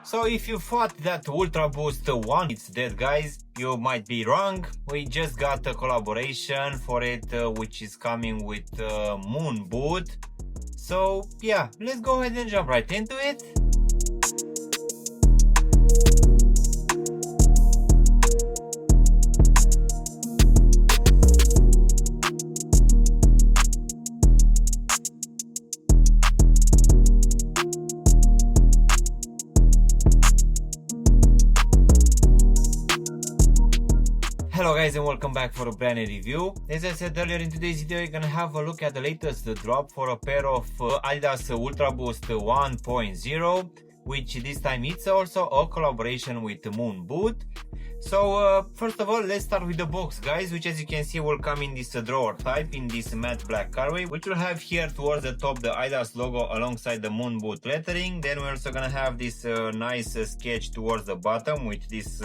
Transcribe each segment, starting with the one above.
So if you thought that Ultraboost 1 is dead, guys, you might be wrong. We just got a collaboration for it, which is coming with Moon Boot. So yeah, let's go ahead and jump right into it. Hello guys, and welcome back for a brand new review. As I said earlier, in today's video you're gonna have a look at the latest drop for a pair of Adidas Ultraboost 1.0, which this time it's also a collaboration with Moon Boot. So first of all, let's start with the box, guys, which as you can see will come in this drawer type in this matte black colorway, which will have here towards the top the Adidas logo alongside the Moon Boot lettering. Then we're also gonna have this nice sketch towards the bottom with this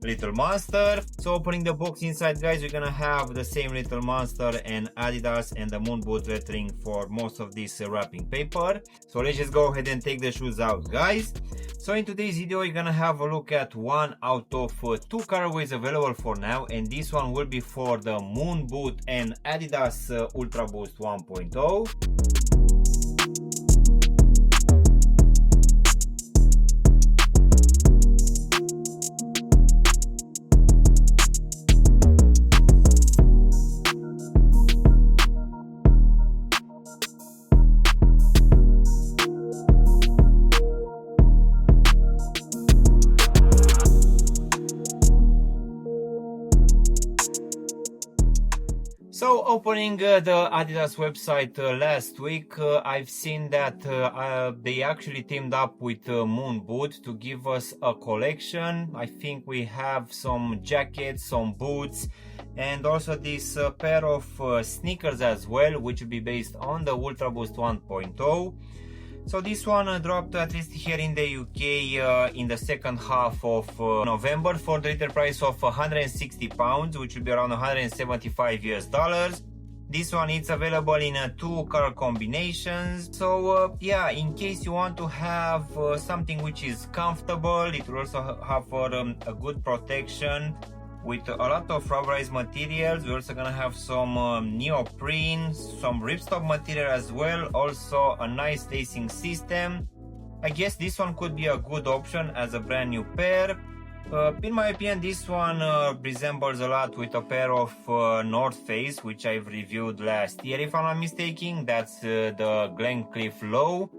little monster. So opening the box inside, guys, we're gonna have the same little monster and Adidas and the Moon Boot lettering for most of this wrapping paper. So let's just go ahead and take the shoes out, guys. So in today's video you're gonna have a look at one out of two colorways available for now, and this one will be for the Moon Boot and Adidas Ultraboost 1.0. So opening the Adidas website last week, I've seen that they actually teamed up with Moon Boot to give us a collection. I think we have some jackets, some boots, and also this pair of sneakers as well, which will be based on the Ultraboost 1.0. So this one dropped at least here in the UK in the second half of November for the retail price of £160, which will be around $175 US. This one is available in two color combinations. So yeah, in case you want to have something which is comfortable, it will also have a good protection with a lot of rubberized materials. We're also gonna have some neoprene, some ripstop material as well, also a nice lacing system. I guess this one could be a good option as a brand new pair. In my opinion, this one resembles a lot with a pair of North Face, which I've reviewed last year if I'm not mistaken. That's the Glencliff Low.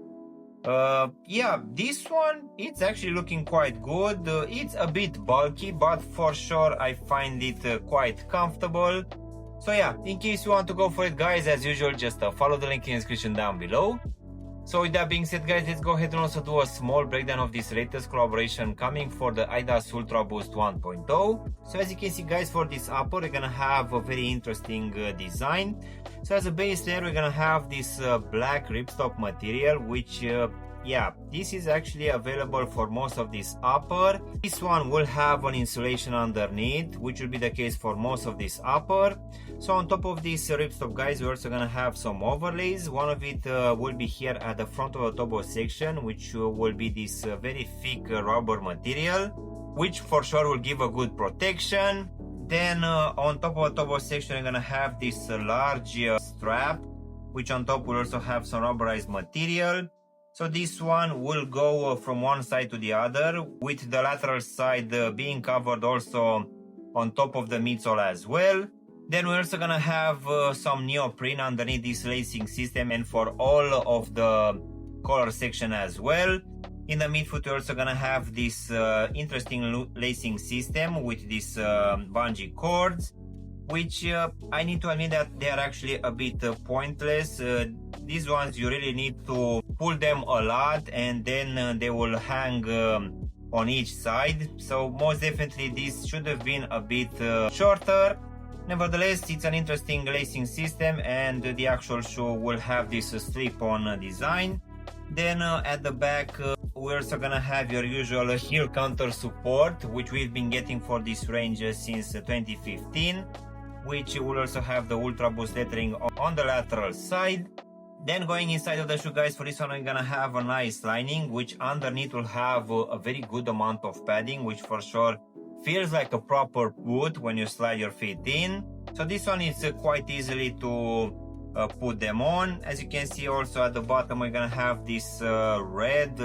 Yeah, this one, it's actually looking quite good. It's a bit bulky, but for sure I find it quite comfortable. So yeah, in case you want to go for it, guys, as usual, just follow the link in the description down below. So with that being said, guys, let's go ahead and also do a small breakdown of this latest collaboration coming for the Adidas Ultraboost 1.0. So as you can see, guys, for this upper we're gonna have a very interesting design. So as a base layer we're gonna have this black ripstop material, which yeah, this is actually available for most of this upper. This one will have an insulation underneath, which will be the case for most of this upper. So on top of this ripstop, guys, we're also gonna have some overlays. One of it will be here at the front of the turbo section, which will be this very thick rubber material, which for sure will give a good protection. Then on top of the turbo section, we're gonna have this large strap, which on top will also have some rubberized material. So this one will go from one side to the other, with the lateral side being covered also on top of the midsole as well. Then we're also gonna have some neoprene underneath this lacing system and for all of the collar section as well. In the midfoot we're also gonna have this interesting lacing system with these bungee cords, which I need to admit that they are actually a bit pointless. These ones you really need to pull them a lot, and then they will hang on each side. So most definitely this should have been a bit shorter. Nevertheless, it's an interesting lacing system, and the actual shoe will have this slip-on design. Then at the back we're also gonna have your usual heel counter support, which we've been getting for this range since 2015, which will also have the Ultraboost lettering on the lateral side. Then going inside of the shoe, guys, for this one we're gonna have a nice lining, which underneath will have a very good amount of padding, which for sure feels like a proper boot when you slide your feet in. So this one is quite easily to put them on. As you can see also at the bottom we're gonna have this red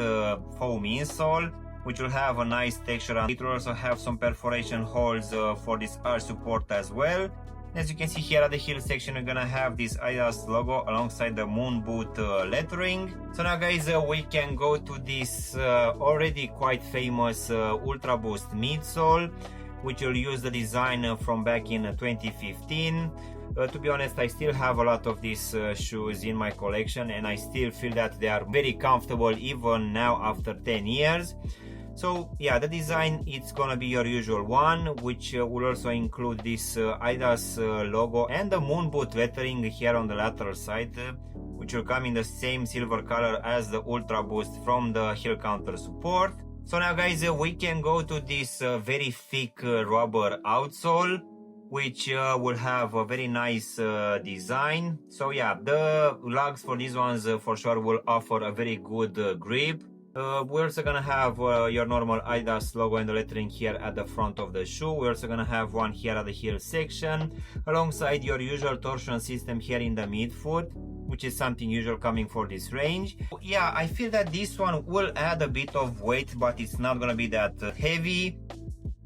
foam insole, which will have a nice texture, and it will also have some perforation holes for this arch support as well. As you can see here at the heel section, we're gonna have this Adidas logo alongside the moon boot lettering. So now guys, we can go to this already quite famous Ultraboost midsole, which will use the design from back in 2015. To be honest, I still have a lot of these shoes in my collection, and I still feel that they are very comfortable even now after 10 years. So yeah, the design, it's gonna be your usual one, which will also include this Adidas logo and the moon boot lettering here on the lateral side, which will come in the same silver color as the Ultraboost from the heel counter support. So now guys, we can go to this very thick rubber outsole, which will have a very nice design. So yeah, the lugs for these ones for sure will offer a very good grip. We're also gonna have your normal Adidas logo and the lettering here at the front of the shoe. We're also gonna have one here at the heel section, alongside your usual torsion system here in the midfoot, which is something usual coming for this range. Yeah, I feel that this one will add a bit of weight, but it's not gonna be that heavy.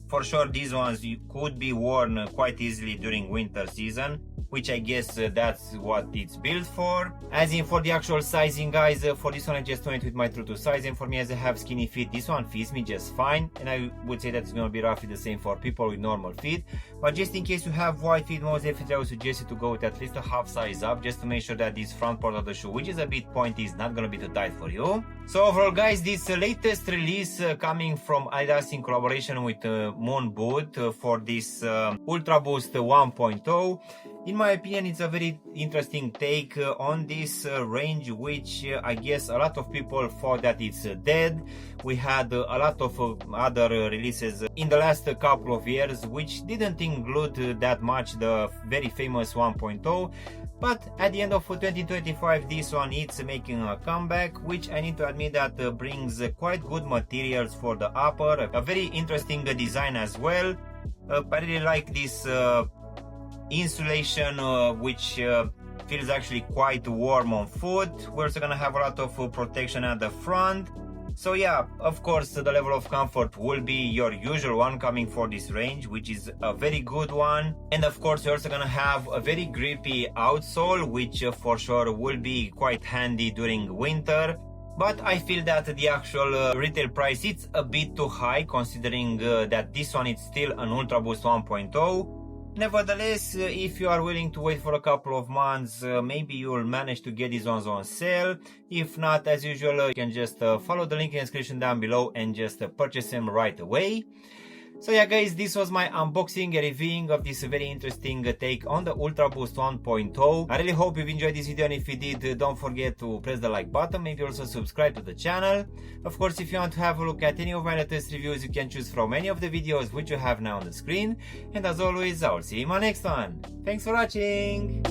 For sure, these ones could be worn quite easily during winter season, which I guess that's what it's built for. As in for the actual sizing, guys, for this one I just went with my true to size, and for me, as I have skinny feet, this one fits me just fine, and I would say that it's gonna be roughly the same for people with normal feet. But just in case you have wide feet, most definitely I would suggest you to go with at least a half size up, just to make sure that this front part of the shoe, which is a bit pointy, is not gonna be too tight for you. So overall, guys, this latest release coming from Adidas in collaboration with Moon Boot for this Ultraboost 1.0, in my opinion, it's a very interesting take on this range, which I guess a lot of people thought that it's dead. We had a lot of other releases in the last couple of years, which didn't include that much the very famous 1.0. But at the end of 2025, this one is making a comeback, which I need to admit that brings quite good materials for the upper, a very interesting design as well. I really like this insulation, which feels actually quite warm on foot. We're also gonna have a lot of protection at the front. So yeah, of course the level of comfort will be your usual one coming for this range, which is a very good one. And of course we're also gonna have a very grippy outsole, which for sure will be quite handy during winter. But I feel that the actual retail price, it's a bit too high, considering that this one is still an Ultraboost 1.0. Nevertheless, if you are willing to wait for a couple of months, maybe you'll manage to get these ones on sale. If not, as usual, you can just follow the link in the description down below and just purchase them right away. So yeah guys, this was my unboxing and reviewing of this very interesting take on the Ultraboost 1.0. I really hope you've enjoyed this video, and if you did, don't forget to press the like button, maybe also subscribe to the channel. Of course, if you want to have a look at any of my latest reviews, you can choose from any of the videos which you have now on the screen. And as always, I'll see you in my next one. Thanks for watching!